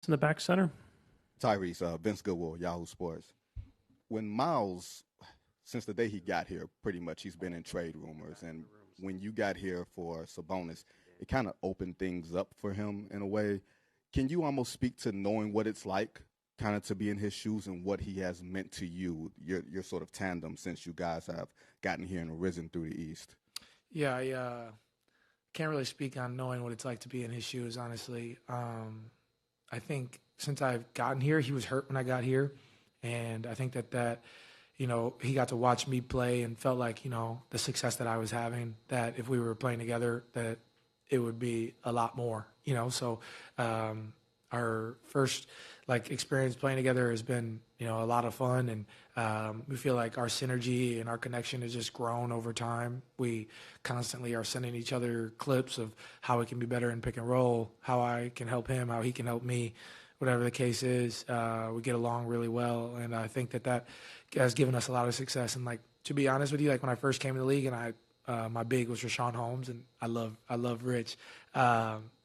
In the back center. Tyrese, Vince Goodwill, Yahoo Sports. When Myles, since the day he got here, pretty much he's been in trade rumors. And when you got here for Sabonis, it kind of opened things up for him in a way. Can you almost speak to knowing what it's like kind of to be in his shoes and what he has meant to you, your sort of tandem since you guys have gotten here and risen through the East? Yeah, I can't really speak on knowing what it's like to be in his shoes, honestly. I think since I've gotten here, he was hurt when I got here. And I think that he got to watch me play and felt like, the success that I was having, that if we were playing together, that it would be a lot more, So our first, experience playing together has been, a lot of fun. And we feel like our synergy and our connection has just grown over time. We constantly are sending each other clips of how we can be better in pick and roll, how I can help him, how he can help me. Whatever the case is, we get along really well, and I think that has given us a lot of success. And to be honest with you, when I first came in the league, and my big was Rashawn Holmes, and I love Rich.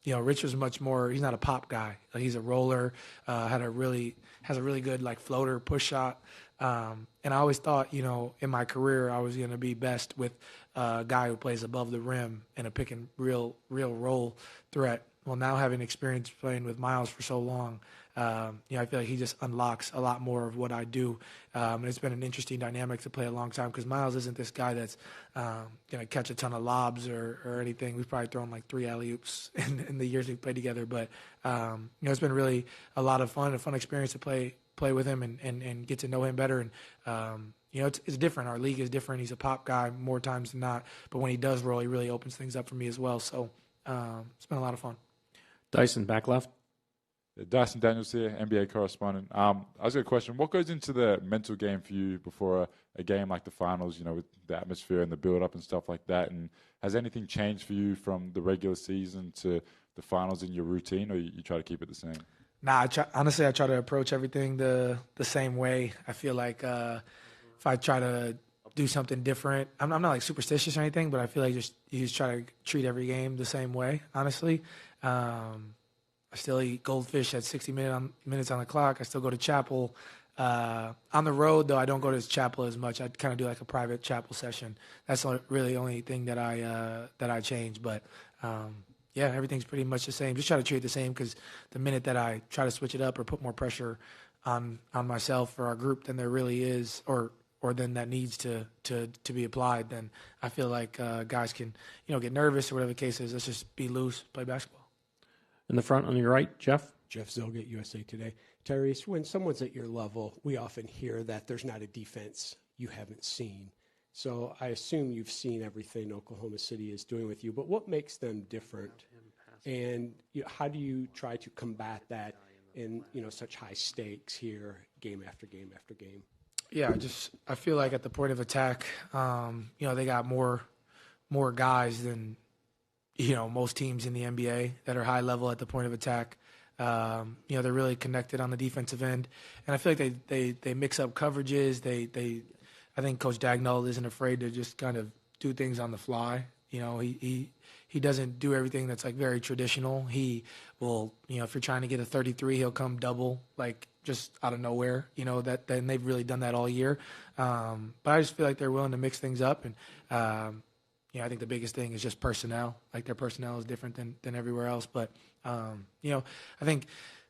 Rich was much more. He's not a pop guy. He's a roller. Has a really good floater push shot. And I always thought, in my career, I was going to be best with a guy who plays above the rim and a pick and real roll threat. Well, now having experience playing with Myles for so long, I feel like he just unlocks a lot more of what I do. And it's been an interesting dynamic to play a long time because Myles isn't this guy that's going to catch a ton of lobs or anything. We've probably thrown 3 alley-oops in the years we've played together. But, it's been really a lot of fun, a fun experience to play with him and get to know him better. And, it's different. Our league is different. He's a pop guy more times than not. But when he does roll, he really opens things up for me as well. So it's been a lot of fun. Dyson, back left. Dyson Daniels here, NBA correspondent. I was got a question. What goes into the mental game for you before a game like the finals, with the atmosphere and the build-up and stuff like that? And has anything changed for you from the regular season to the finals in your routine, or you try to keep it the same? Nah, honestly, I try to approach everything the same way. I feel like if I try to do something different, I'm not superstitious or anything, but I feel like you just try to treat every game the same way, honestly. I still eat goldfish at 60 minutes on the clock. I still go to chapel. On the road, though, I don't go to chapel as much. I kind of do a private chapel session. That's really the only thing that I change. But, everything's pretty much the same. Just try to treat it the same because the minute that I try to switch it up or put more pressure on myself or our group than there really is or then that needs to be applied, then I feel like guys can, get nervous or whatever the case is. Let's just be loose, play basketball. In the front on your right, Jeff. Jeff Zilgett, USA Today. Tyrese, when someone's at your level, we often hear that there's not a defense you haven't seen. So I assume you've seen everything Oklahoma City is doing with you, but what makes them different? And how do you try to combat that in such high stakes here, game after game after game? Yeah, I feel like at the point of attack, they got more guys than most teams in the NBA that are high level at the point of attack. They're really connected on the defensive end, and I feel like they mix up coverages. I think Coach Dagnall isn't afraid to just kind of do things on the fly. He doesn't do everything that's very traditional. He will, if you're trying to get a 33, he'll come double just out of nowhere. And they've really done that all year. But I just feel like they're willing to mix things up, and I think the biggest thing is just personnel. Their personnel is different than everywhere else. But, I think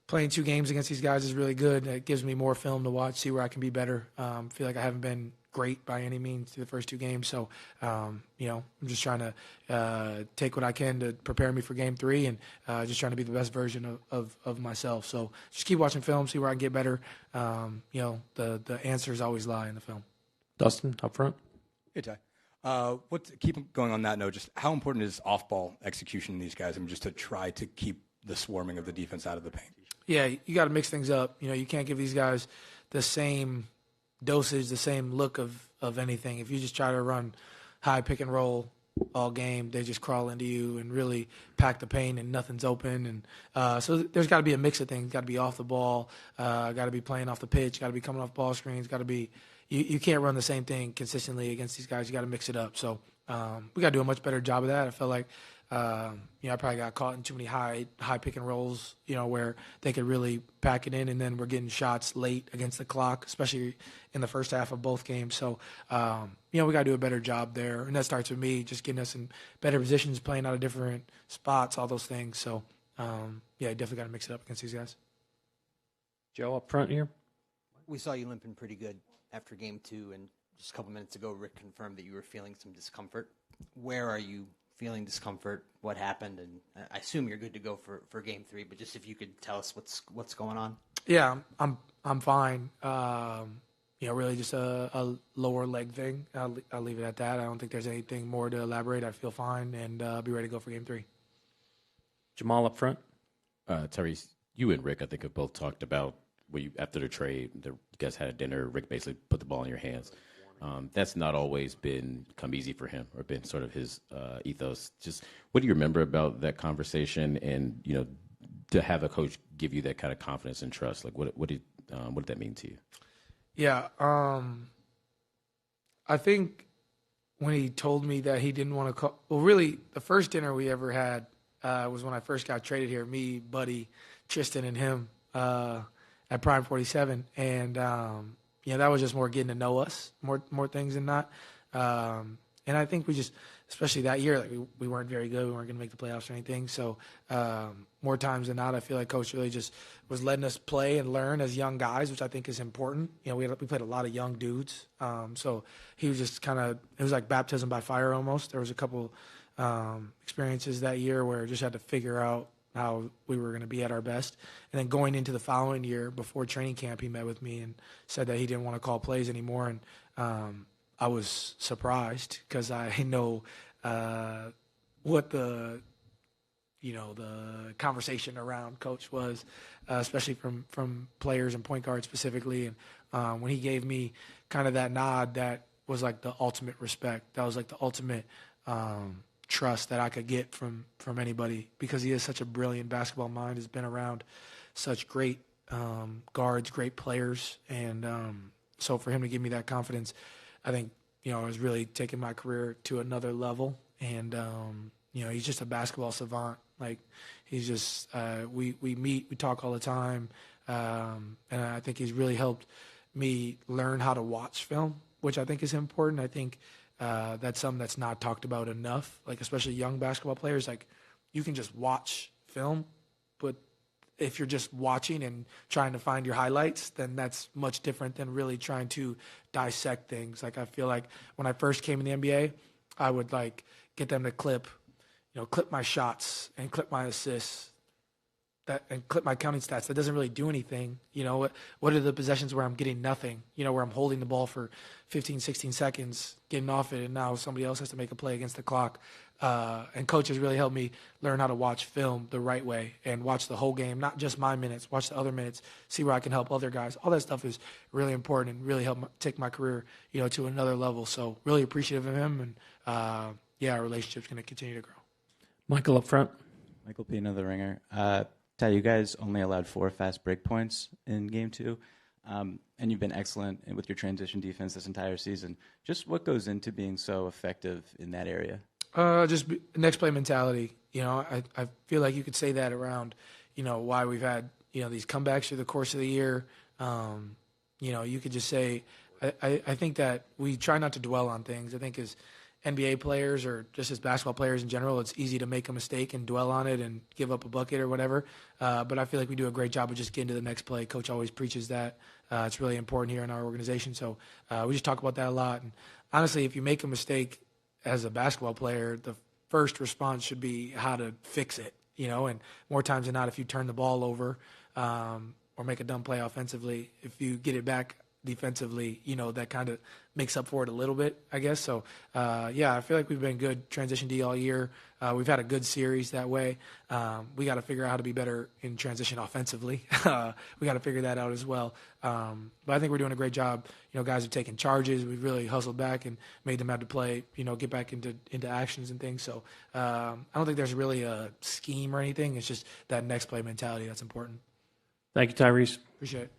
playing 2 games against these guys is really good. It gives me more film to watch, see where I can be better. Feel like I haven't been great by any means through the first 2 games. So, I'm just trying to take what I can to prepare me for game 3 and just trying to be the best version of myself. So just keep watching film, see where I can get better. The answers always lie in the film. Dustin, up front. Hey, Ty. Keep going on that note, just how important is off-ball execution in these guys? Just to try to keep the swarming of the defense out of the paint. Yeah, you got to mix things up. You can't give these guys the same dosage, the same look of anything. If you just try to run high pick and roll all game, they just crawl into you and really pack the paint and nothing's open. And so there's got to be a mix of things. Got to be off the ball, got to be playing off the pitch, got to be coming off ball screens, got to be you can't run the same thing consistently against these guys. You got to mix it up. So we got to do a much better job of that. I felt like I probably got caught in too many high pick and rolls, where they could really pack it in, and then we're getting shots late against the clock, especially in the first half of both games. So, we got to do a better job there, and that starts with me just getting us in better positions, playing out of different spots, all those things. So, definitely got to mix it up against these guys. Joe, up front here. We saw you limping pretty good after game 2, and just a couple minutes ago, Rick confirmed that you were feeling some discomfort. Where are you feeling discomfort? What happened? And I assume you're good to go for game 3, but just if you could tell us what's going on. Yeah, I'm fine. Really just a lower leg thing. I'll leave it at that. I don't think there's anything more to elaborate. I feel fine, and I'll be ready to go for game 3. Jamal up front. Tyrese, you and Rick, I think, have both talked about after the trade, you guys had a dinner, Rick basically put the ball in your hands. That's not always come easy for him or been sort of his ethos. Just what do you remember about that conversation and, to have a coach give you that kind of confidence and trust? Like what did that mean to you? Yeah. I think when he told me that he didn't want to call, well, really the first dinner we ever had was when I first got traded here, me, Buddy, Tristan, and him at Prime 47. And, that was just more getting to know us, more things than not. And I think we just, especially that year, like we weren't very good. We weren't going to make the playoffs or anything. So more times than not, I feel like Coach really just was letting us play and learn as young guys, which I think is important. We played a lot of young dudes. So he was just it was like baptism by fire almost. There was a couple experiences that year where I just had to figure out how we were going to be at our best. And then going into the following year, before training camp, he met with me and said that he didn't want to call plays anymore. And I was surprised because I know what the conversation around Coach was, especially from players and point guards specifically. And when he gave me kind of that nod, that was like the ultimate respect. That was like the ultimate trust that I could get from anybody, because he is such a brilliant basketball mind, has been around such great guards, great players. And so for him to give me that confidence, I think, it was really taking my career to another level. And, he's just a basketball savant. Like, he's just, we meet, we talk all the time. And I think he's really helped me learn how to watch film, which I think is important. I think that's something that's not talked about enough, like especially young basketball players. Like, you can just watch film, but if you're just watching and trying to find your highlights, then that's much different than really trying to dissect things. Like, I feel like when I first came in the NBA, I would get them to clip my shots and clip my assists, and clip my counting stats. That doesn't really do anything. What are the possessions where I'm getting nothing, where I'm holding the ball for 15, 16 seconds, getting off it, and now somebody else has to make a play against the clock. And Coach has really helped me learn how to watch film the right way and watch the whole game, not just my minutes, watch the other minutes, see where I can help other guys. All that stuff is really important and really helped take my career, to another level. So really appreciative of him, and our relationship's going to continue to grow. Michael up front. Michael Pina, The Ringer. Ty, you guys only allowed 4 fast break points in game 2, and you've been excellent with your transition defense this entire season. Just what goes into being so effective in that area? Just next play mentality. I feel like you could say that around, why we've had, these comebacks through the course of the year. You could just say, I think that we try not to dwell on things. I think as NBA players, or just as basketball players in general, it's easy to make a mistake and dwell on it and give up a bucket or whatever. But I feel like we do a great job of just getting to the next play. Coach always preaches that. It's really important here in our organization. So we just talk about that a lot. And honestly, if you make a mistake as a basketball player, the first response should be how to fix it, and more times than not, if you turn the ball over or make a dumb play offensively, if you get it back defensively, that kind of makes up for it a little bit, I guess. So, I feel like we've been good transition D all year. We've had a good series that way. We got to figure out how to be better in transition offensively. We got to figure that out as well. But I think we're doing a great job. Guys have taken charges. We've really hustled back and made them have to play, get back into actions and things. So I don't think there's really a scheme or anything. It's just that next play mentality that's important. Thank you, Tyrese. Appreciate it.